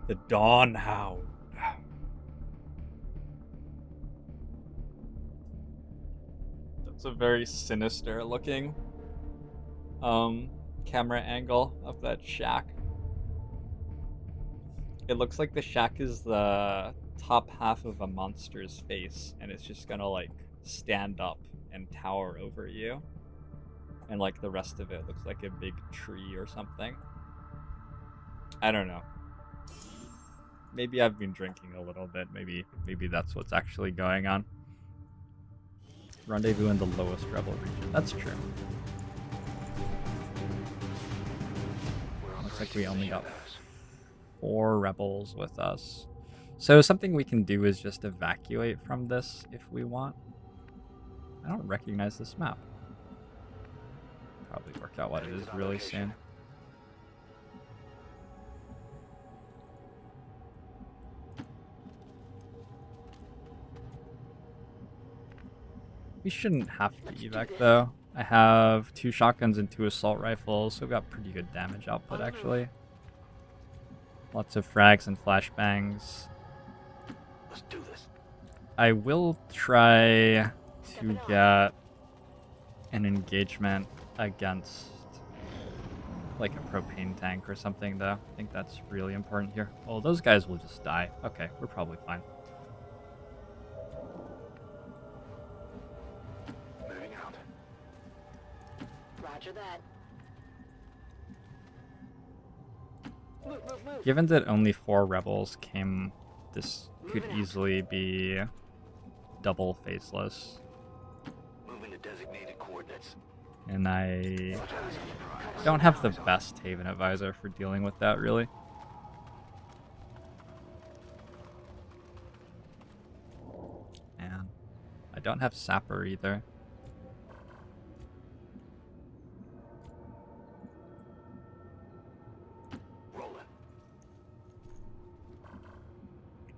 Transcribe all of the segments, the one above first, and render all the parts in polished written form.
The Dawn Hound. That's a very sinister looking camera angle of that shack. It looks like the shack is the top half of a monster's face, and it's just gonna like stand up and tower over you. And like the rest of it looks like a big tree or something. I don't know. Maybe I've been drinking a little bit. Maybe that's what's actually going on. Rendezvous in the lowest rebel region. That's true. Looks like we only got 4 rebels with us. So something we can do is just evacuate from this if we want. I don't recognize this map. Probably work out what it is really soon. We shouldn't have to evac though. I have 2 shotguns and 2 assault rifles, so we've got pretty good damage output actually. Lots of frags and flashbangs. Let's do this. I will try to get an engagement against like a propane tank or something though. I think that's really important here. Oh, those guys will just die. Okay, we're probably fine. Moving out. Roger that. Move. Given that only 4 rebels came, this could easily be double faceless. Moving to designated coordinates. And I don't have the best Haven advisor for dealing with that, really. And I don't have Sapper either.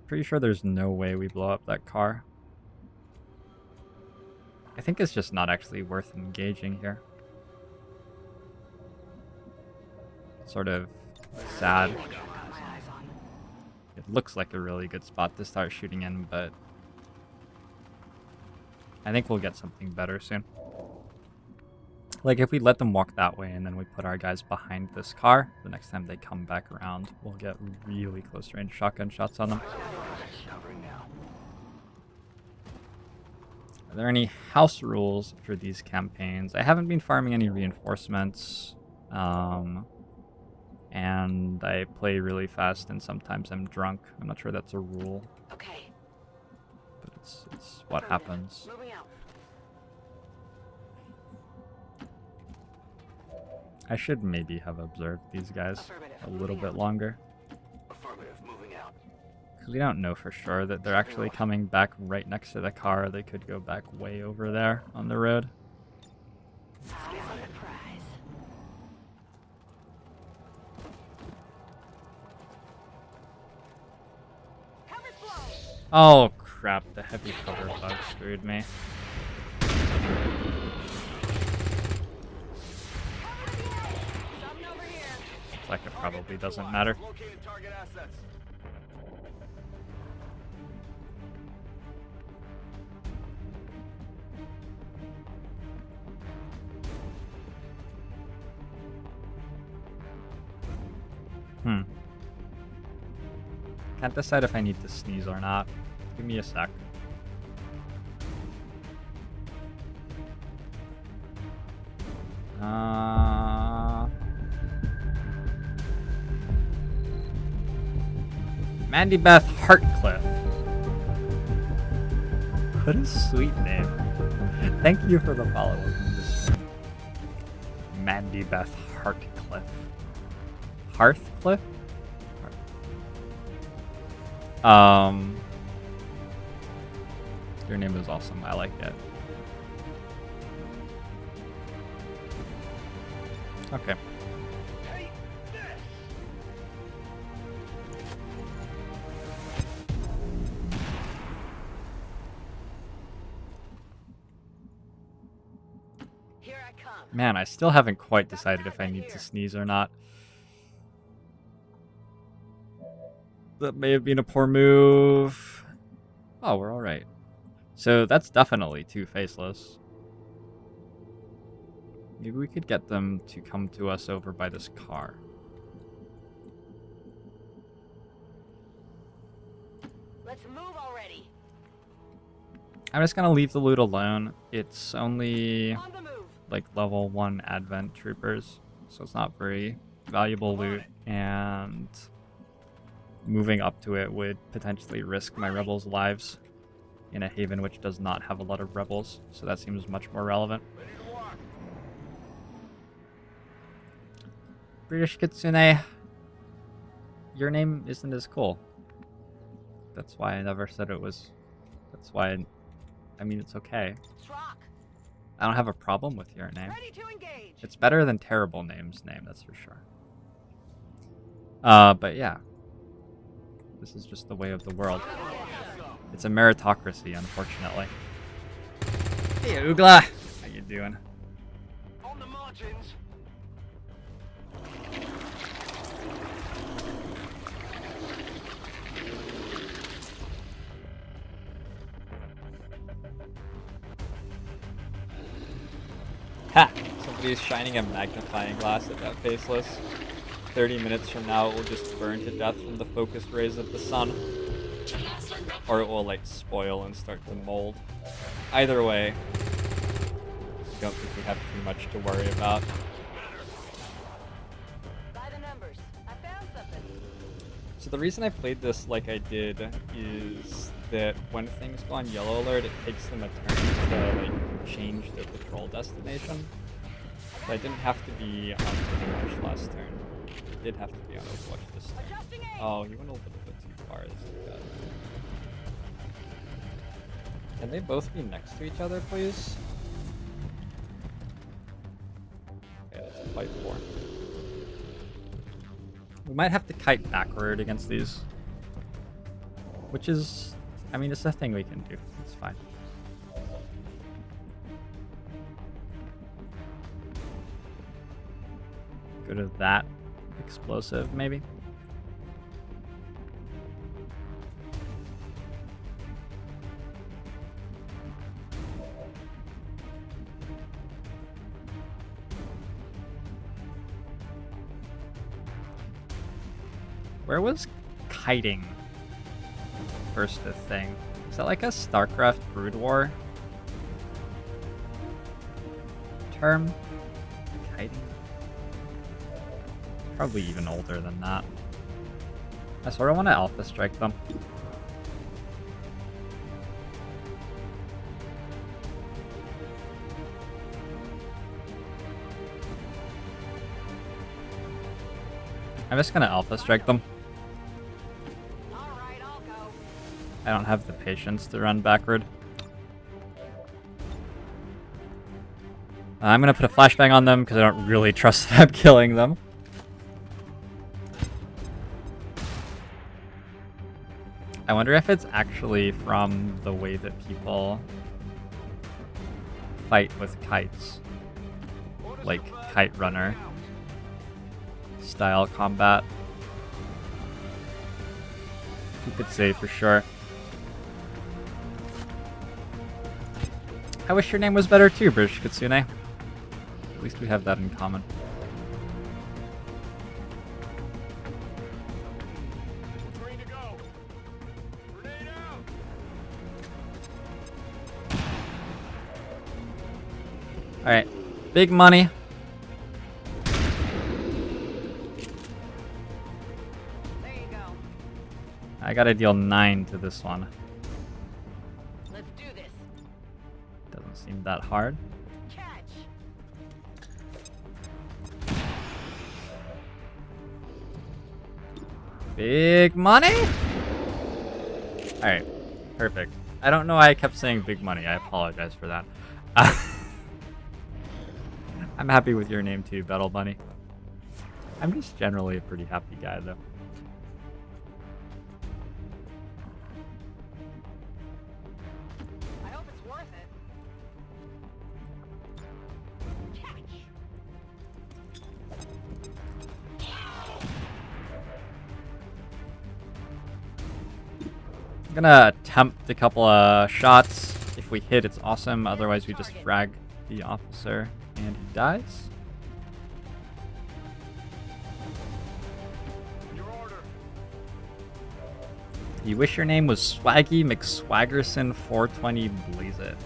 Pretty sure there's no way we blow up that car. I think it's just not actually worth engaging here. Sort of sad. It looks like a really good spot to start shooting in, but I think we'll get something better soon. Like if we let them walk that way and then we put our guys behind this car, the next time they come back around, we'll get really close range shotgun shots on them. Are there any house rules for these campaigns? I haven't been farming any reinforcements. And I play really fast and sometimes I'm drunk. I'm not sure that's a rule. Okay. But it's what happens. Moving out. I should maybe have observed these guys a little bit longer. Affirmative, moving out. Because we don't know for sure that they're actually coming back right next to the car. They could go back way over there on the road. Oh crap, the heavy cover bug screwed me. Like it probably doesn't matter. Can't decide if I need to sneeze or not. Give me a sec. Mandy Beth Hartcliffe. What a sweet name. Thank you for the follow-up. Mandy Beth Hartcliffe. Hearthcliff? Your name is awesome. I like it. Okay. Here I come. Man, I still haven't quite decided if I need to sneeze or not. That may have been a poor move. Oh, we're all right. So that's definitely two faceless. Maybe we could get them to come to us over by this car. Let's move already. I'm just gonna leave the loot alone. It's only On the move. like level 1 advent troopers, so it's not very valuable loot, and moving up to it would potentially risk my rebels' lives in a haven which does not have a lot of rebels, so that seems much more relevant. Ready to walk. British Kitsune, your name isn't as cool. That's why I never said it was. That's why I mean, it's okay. Truck. I don't have a problem with your name. Ready to engage. It's better than Terrible Name's name, that's for sure. But yeah. This is just the way of the world. It's a meritocracy, unfortunately. Hey, Oogla! How you doing? On the margins. Ha! Somebody's shining a magnifying glass at that faceless. 30 minutes from now, it will just burn to death from the focused rays of the sun. Or it will, like, spoil and start to mold. Either way, I don't think we have too much to worry about. By the numbers. I found something. So the reason I played this like I did is that when things go on yellow alert, it takes them a turn to like change the patrol destination. So I didn't have to be on Overwatch last turn. I did have to be on Overwatch this turn. Adjusting aim. Oh, you went a little bit too far. This is bad. Can they both be next to each other, please? Okay, that's a fight for. We might have to kite backward against these. Which is, I mean, it's a thing we can do. It's fine. Go to that explosive, maybe? Where was kiting first a thing? Is that like a StarCraft Brood War term? Kiting? Probably even older than that. I sort of want to alpha strike them. I'm just gonna alpha strike them. All right, I'll go. I don't have the patience to run backward. I'm gonna put a flashbang on them because I don't really trust that I'm killing them. I wonder if it's actually from the way that people fight with kites. Like Kite Runner style combat. You could say for sure. I wish your name was better too, British Kitsune. At least we have that in common. Green to go. Grenade out. Alright, big money. There you go. I gotta deal 9 to this one. Let's do this. Doesn't seem that hard. Catch. Big money? Alright, perfect. I don't know why I kept saying big money. I apologize for that. I'm happy with your name too, Battle Bunny. I'm just generally a pretty happy guy though. I hope it's worth it. Catch. I'm gonna attempt a couple of shots. If we hit, it's awesome. Otherwise, we just frag the officer and he dies. Your order. You wish your name was Swaggy McSwaggerson 420 Blaze It.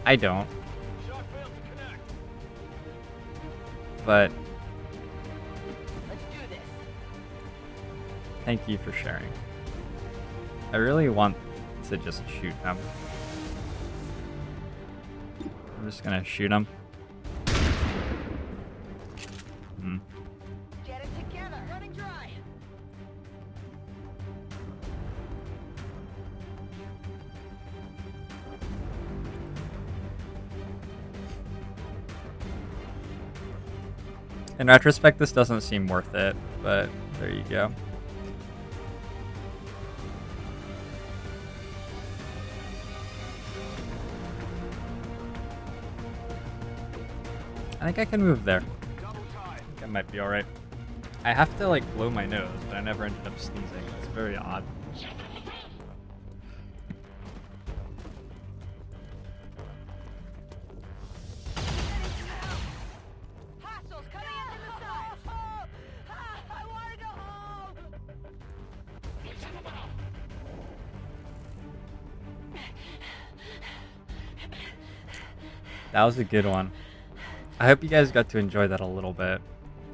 I don't. Shot failed to connect. But Let's do this. thank you for sharing. I really want to just shoot him. I'm just gonna shoot him. Get it together. Running dry. In retrospect, this doesn't seem worth it, but there you go. I think I can move there. Double time. That might be alright. I have to like blow my nose, but I never ended up sneezing. It's very odd. Hostiles coming in from the side. I want to go home. That was a good one. I hope you guys got to enjoy that a little bit.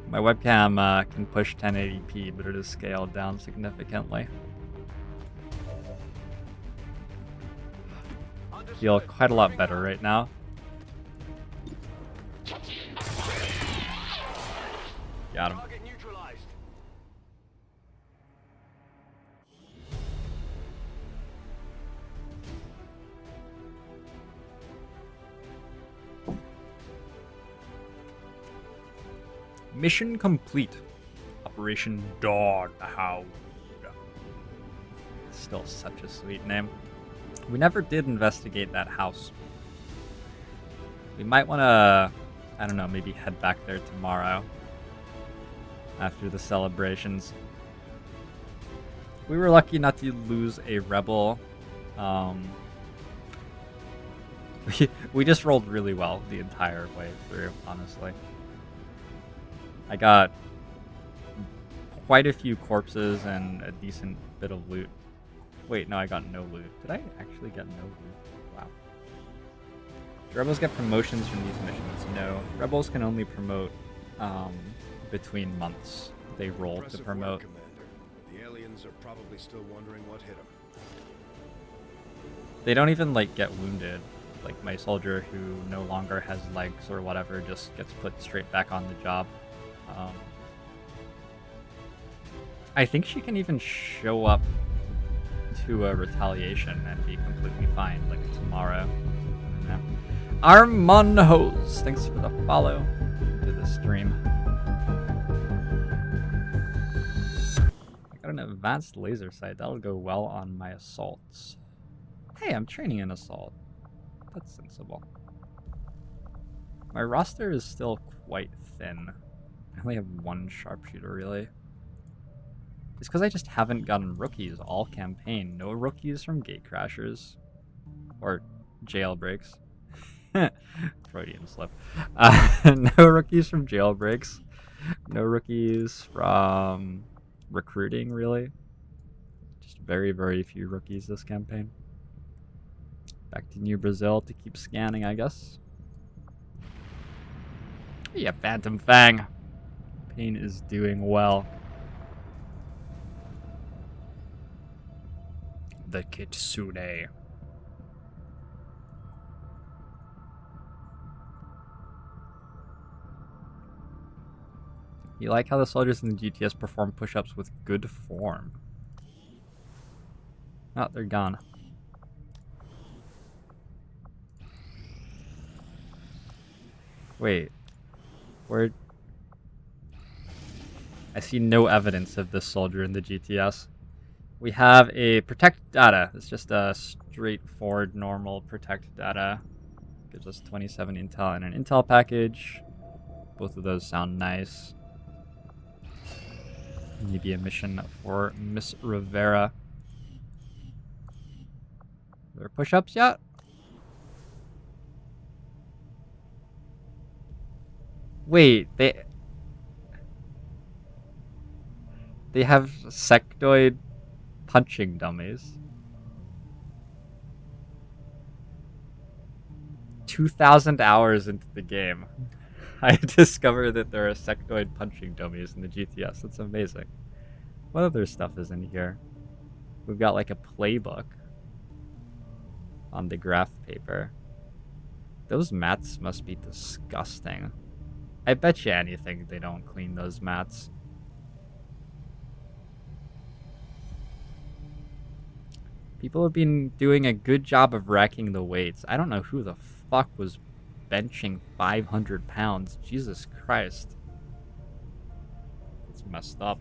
My webcam can push 1080p, but it is scaled down significantly. Feel quite a lot better right now. Got him. Target neutralized. Mission complete. Operation Dawn Hound. Still such a sweet name. We never did investigate that house. We might want to, I don't know, maybe head back there tomorrow after the celebrations. We were lucky not to lose a rebel. We just rolled really well the entire way through, honestly. I got quite a few corpses and a decent bit of loot. Wait, no, I got no loot. Did I actually get no loot? Wow. Do rebels get promotions from these missions? No. Rebels can only promote between months. They roll to Impressive promote. work, Commander. The aliens are probably still wondering what hit them. They don't even like get wounded. Like my soldier who no longer has legs or whatever just gets put straight back on the job. I think she can even show up to a retaliation and be completely fine, like tomorrow. Yeah. Armonhos, thanks for the follow to the stream. I got an advanced laser sight. That'll go well on my assaults. Hey, I'm training an assault. That's sensible. My roster is still quite thin. I only have one sharpshooter, really. It's because I just haven't gotten rookies all campaign. No rookies from Gatecrashers. Or jailbreaks. Freudian slip. No rookies from jailbreaks. No rookies from recruiting, really. Just very, very few rookies this campaign. Back to New Brazil to keep scanning, I guess. Yeah, Phantom Fang. Pain is doing well. The Kitsune. You like how the soldiers in the GTS perform push-ups with good form. Oh, they're gone. Wait. Where? I see no evidence of this soldier in the GTS. We have a protect data. It's just a straightforward normal protect data. Gives us 27 intel and an intel package. Both of those sound nice. Maybe a mission for Miss Rivera. Are there push-ups yet? Wait, they have sectoid punching dummies. 2,000 hours into the game, I discovered that there are sectoid punching dummies in the GTS. That's amazing. What other stuff is in here? We've got like a playbook on the graph paper. Those mats must be disgusting. I bet you anything they don't clean those mats. People have been doing a good job of racking the weights. I don't know who the fuck was benching 500 pounds. Jesus Christ. It's messed up.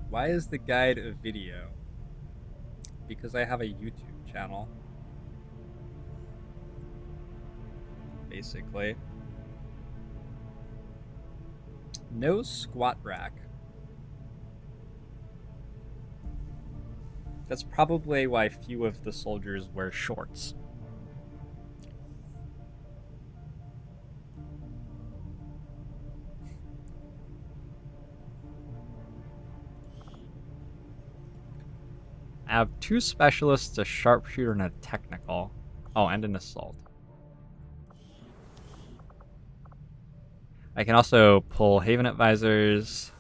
Why is the guide a video? Because I have a YouTube channel. Basically. No squat rack. That's probably why few of the soldiers wear shorts. I have 2 specialists, a sharpshooter, and a technical. Oh, and an assault. I can also pull Haven Advisors.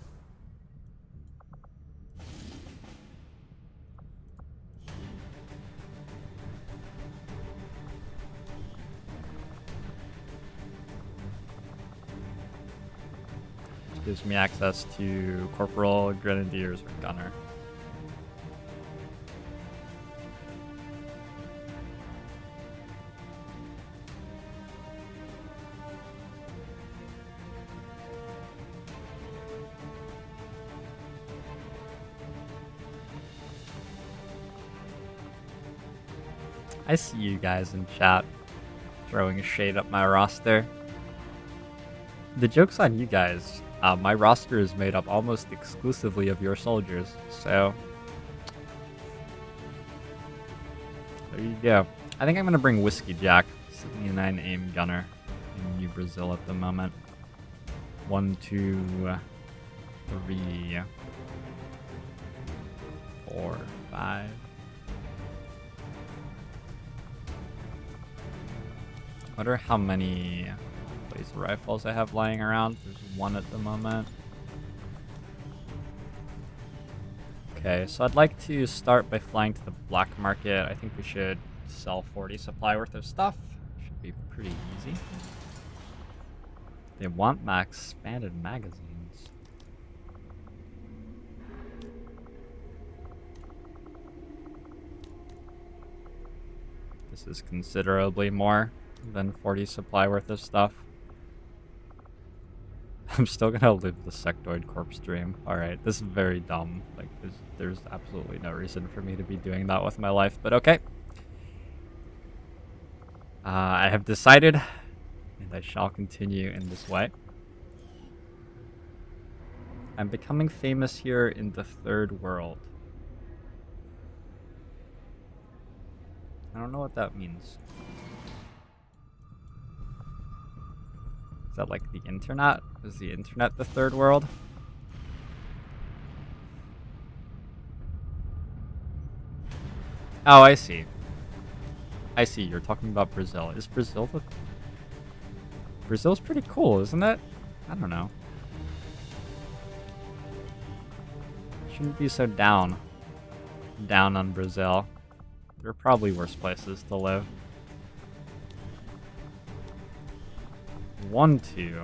Which gives me access to Corporal, Grenadiers, or Gunner. I see you guys in chat throwing a shade up my roster. The joke's on you guys. My roster is made up almost exclusively of your soldiers, so there you go. I think I'm going to bring Whiskey Jack, 79 aim gunner in New Brazil at the moment. 1, 2, 3, 4, 5. I wonder how many laser rifles I have lying around. There's 1 at the moment. Okay, so I'd like to start by flying to the black market. I think we should sell 40 supply worth of stuff. Should be pretty easy. They want max expanded magazines. This is considerably more than 40 supply worth of stuff. I'm still gonna live the sectoid corpse dream. Alright, this is very dumb. Like, there's absolutely no reason for me to be doing that with my life, but okay. I have decided, and I shall continue in this way. I'm becoming famous here in the third world. I don't know what that means. Is that like the internet? Is the internet the third world? Oh, I see. I see, you're talking about Brazil. Is Brazil the... Brazil's pretty cool, isn't it? I don't know. Shouldn't be so down on Brazil. There are probably worse places to live. 1, 2.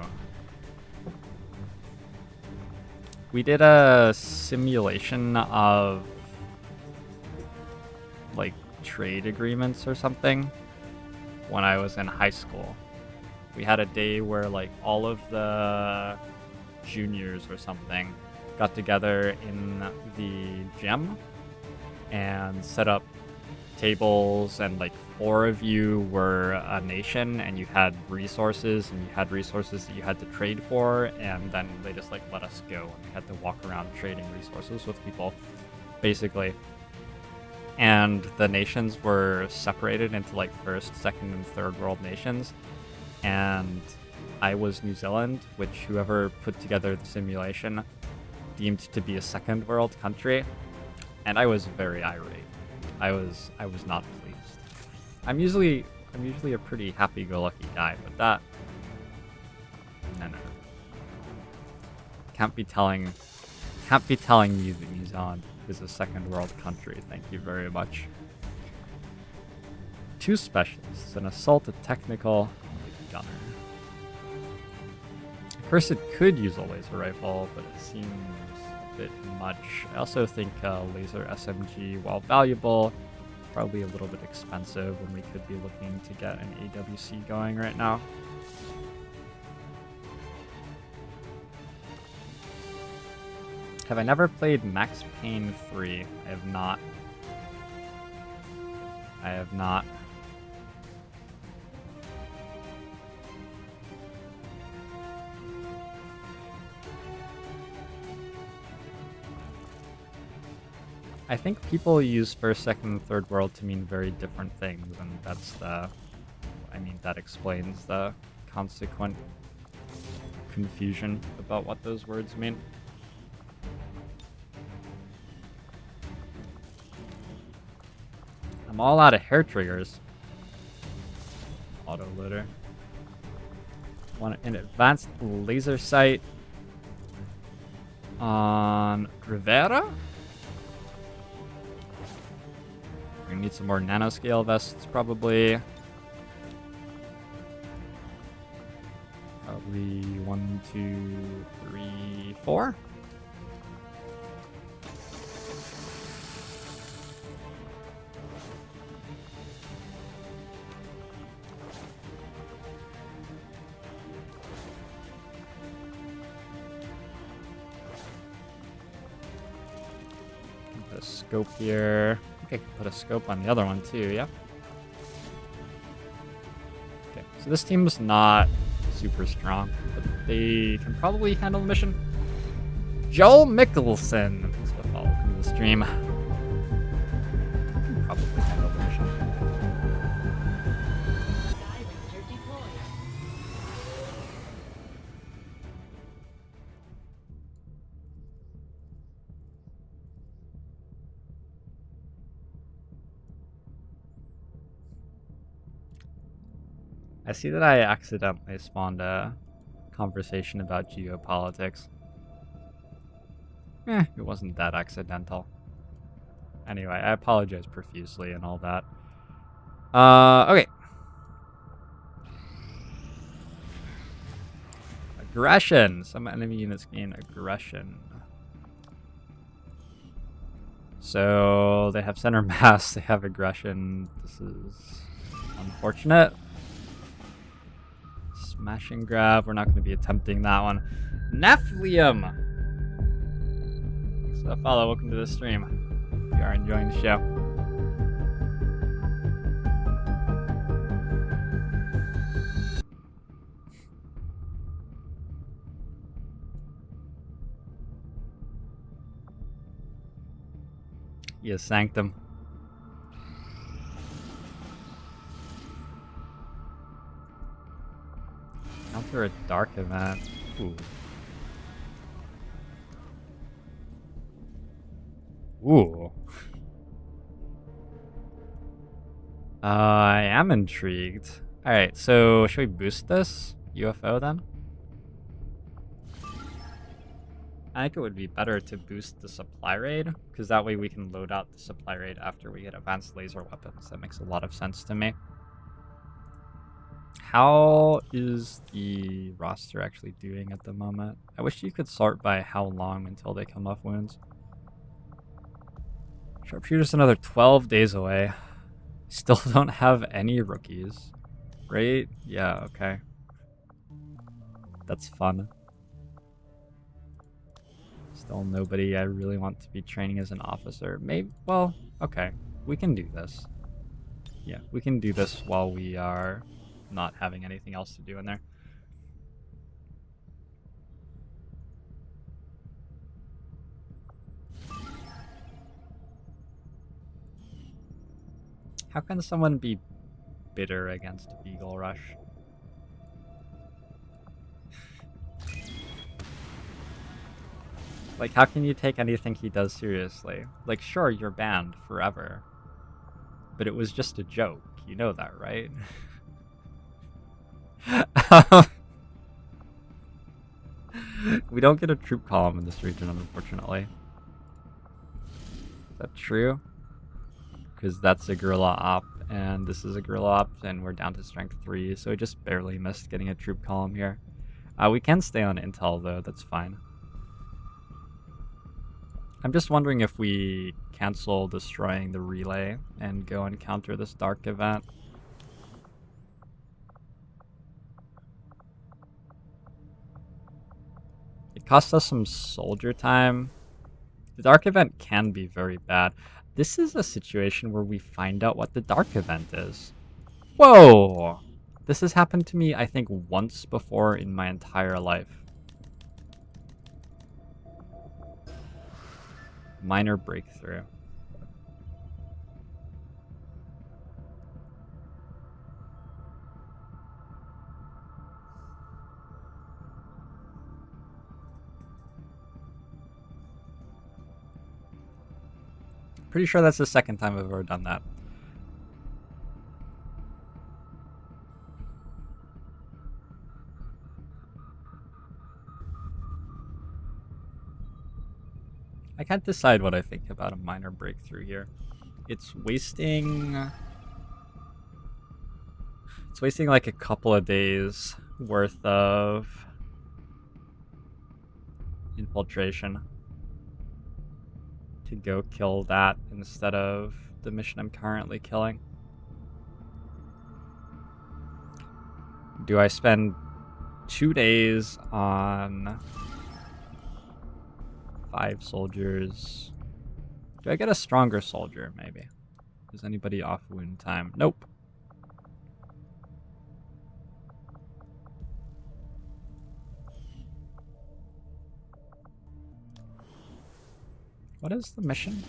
We did a simulation of like trade agreements or something when I was in high school. We had a day where like all of the juniors or something got together in the gym and set up tables, and like 4 of you were a nation and you had resources that you had to trade for, and then they just like let us go and we had to walk around trading resources with people basically. And the nations were separated into like first, second, and third world nations, and I was New Zealand, which whoever put together the simulation deemed to be a second world country, and I was very irate. I was not pleased. I'm usually a pretty happy-go-lucky guy, but that no. Can't be telling me that New Zealand is a second world country. Thank you very much. 2 specialists, an assault, a technical, and a gunner. Of course, it could use a laser rifle, but it seems a bit much. I also think laser SMG, while valuable, probably a little bit expensive when we could be looking to get an AWC going right now. Have I never played Max Payne 3? I have not. I have not. I think people use first, second, and third world to mean very different things, and that's the... I mean, that explains the consequent confusion about what those words mean. I'm all out of hair triggers. Auto loader. Want an advanced laser sight on Rivera? We're gonna need some more nanoscale vests, probably. Probably 1, 2, 3, 4. Put a scope here. I think I can put a scope on the other one too, yeah? Okay, so this team's not super strong, but they can probably handle the mission. Joel Mickelson, so welcome to the stream. Can probably handle the mission. I see that I accidentally spawned a conversation about geopolitics. It wasn't that accidental. Anyway, I apologize profusely and all that. Okay. Aggression. Some enemy units gain aggression. So they have center mass, they have aggression. This is unfortunate. Smash and grab. We're not going to be attempting that one. Nephilim! Thanks for the follow. Welcome to the stream. Hope you are enjoying the show. Yes, Sanctum. Counter a dark event. Ooh. Ooh. I am intrigued. Alright, so should we boost this UFO then? I think it would be better to boost the supply raid, because that way we can load out the supply raid after we get advanced laser weapons. That makes a lot of sense to me. How is the roster actually doing at the moment? I wish you could sort by how long until they come off wounds. Sharpshooter's another 12 days away. Still don't have any rookies. Right? Yeah, okay. That's fun. Still nobody I really want to be training as an officer. Maybe, well, okay. We can do this. Yeah, we can do this while we are not having anything else to do in there. How can someone be bitter against Beagle Rush? Like, how can you take anything he does seriously? Like, sure, you're banned forever. But it was just a joke. You know that, right? We don't get a troop column in this region, unfortunately. Is that true? Because that's a guerrilla op, and this is a guerrilla op, and we're down to strength 3, so I just barely missed getting a troop column here. We can stay on intel, though. That's fine. I'm just wondering if we cancel destroying the relay and go and counter this dark event. It costs us some soldier time. The dark event can be very bad. This is a situation where we find out what the dark event is. Whoa! This has happened to me, I think, once before in my entire life. Minor breakthrough. Pretty sure that's the second time I've ever done that. I can't decide what I think about a minor breakthrough here. It's wasting like a couple of days worth of infiltration to go kill that instead of the mission I'm currently killing. Do I spend 2 days on 5 soldiers? Do I get a stronger soldier, maybe? Is anybody off wound time? Nope. What is the mission?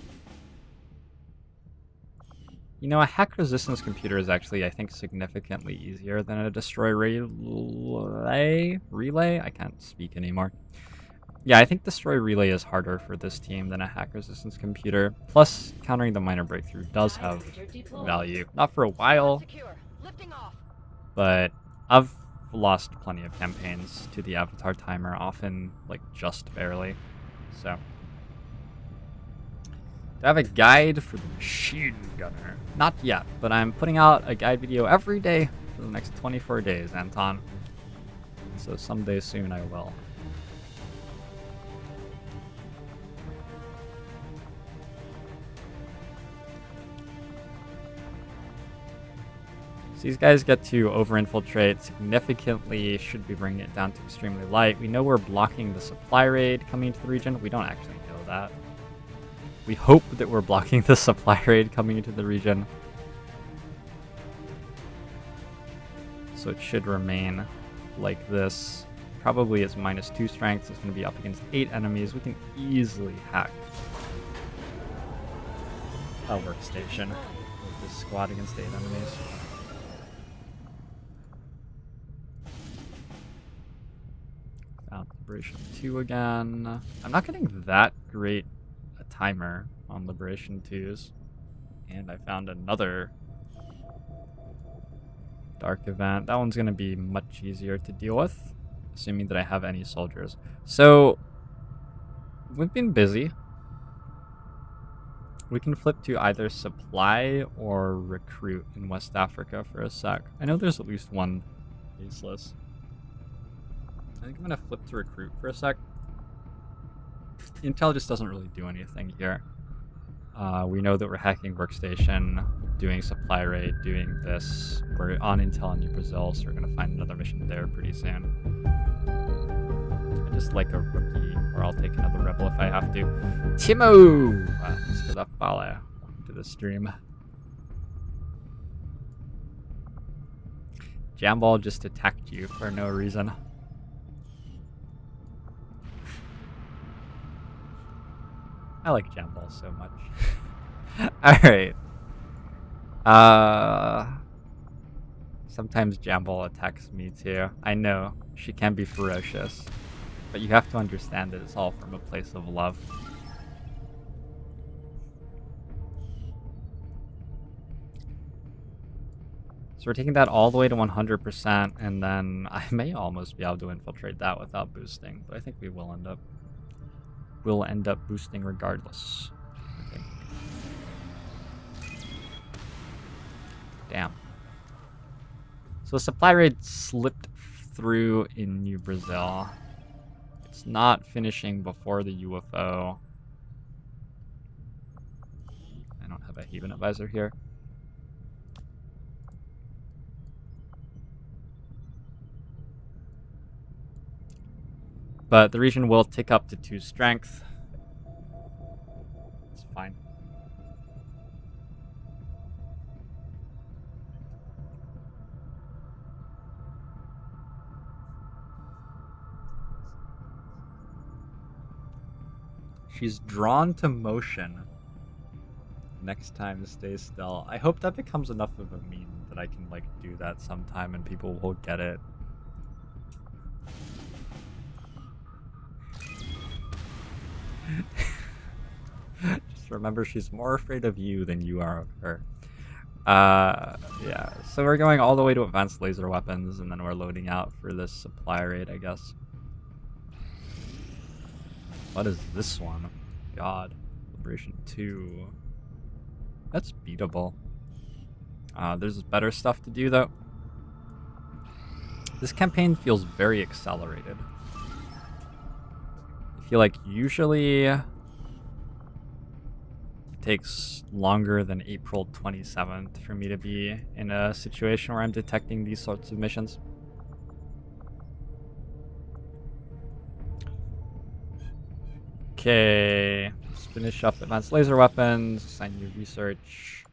You know, a hack resistance computer is actually, I think, significantly easier than a destroy relay? Relay? I can't speak anymore. Yeah, I think destroy relay is harder for this team than a hack resistance computer. Plus, countering the minor breakthrough does have value. Not for a while, but I've lost plenty of campaigns to the avatar timer, often like just barely. So, do I have a guide for the machine gunner? Not yet, but I'm putting out a guide video every day for the next 24 days, Anton. So someday soon I will. So these guys get to over-infiltrate significantly, should be bringing it down to extremely light. We know we're blocking the supply raid coming into the region. We don't actually know that. We hope that we're blocking the supply raid coming into the region. So it should remain like this. Probably it's -2 strength. It's going to be up against 8 enemies. We can easily hack a workstation with this squad against 8 enemies. Found Liberation 2 again. I'm not getting that great a timer on Liberation 2s. And I found another dark event. That one's going to be much easier to deal with, assuming that I have any soldiers. So, we've been busy. We can flip to either supply or recruit in West Africa for a sec. I know there's at least one baseless. I think I'm going to flip to recruit for a sec. Intel just doesn't really do anything here. We know that we're hacking workstation, doing supply raid, doing this. We're on Intel in New Brazil, so we're going to find another mission there pretty soon. I just like a rookie, or I'll take another rebel if I have to. Timo! Thanks for the follow. Welcome to the stream. Jamball just attacked you for no reason. I like Jamball so much. Alright. Sometimes Jamball attacks me too. I know, she can be ferocious. But you have to understand that it's all from a place of love. So we're taking that all the way to 100%, and then I may almost be able to infiltrate that without boosting, but I think we will end up. We'll end up boosting regardless, I think. Damn. So supply raid slipped through in New Brazil. It's not finishing before the UFO. I don't have a Haven advisor here. But the region will tick up to 2 strength. It's fine. She's drawn to motion. Next time, stay still. I hope that becomes enough of a meme that I can like do that sometime and people will get it. Just remember, she's more afraid of you than you are of her. Yeah, so we're going all the way to advanced laser weapons, and then we're loading out for this supply raid, I guess. What is this one? God. Liberation 2. That's beatable. There's better stuff to do, though. This campaign feels very accelerated. I feel like usually it takes longer than April 27th for me to be in a situation where I'm detecting these sorts of missions. Okay, let's finish up advanced laser weapons, assign new research.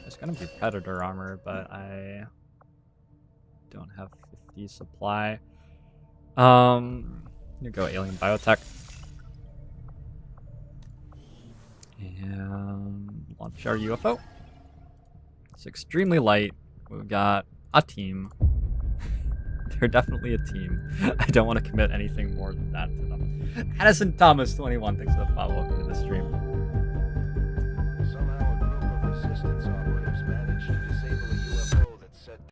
There's gonna be predator armor, but I don't have 50 supply. You go alien biotech. And launch our UFO. It's extremely light. We've got a team. They're definitely a team. I don't want to commit anything more than that to them. Addison Thomas 21, thanks for the follow. Welcome to the stream. Somehow a group of resistance operatives managed to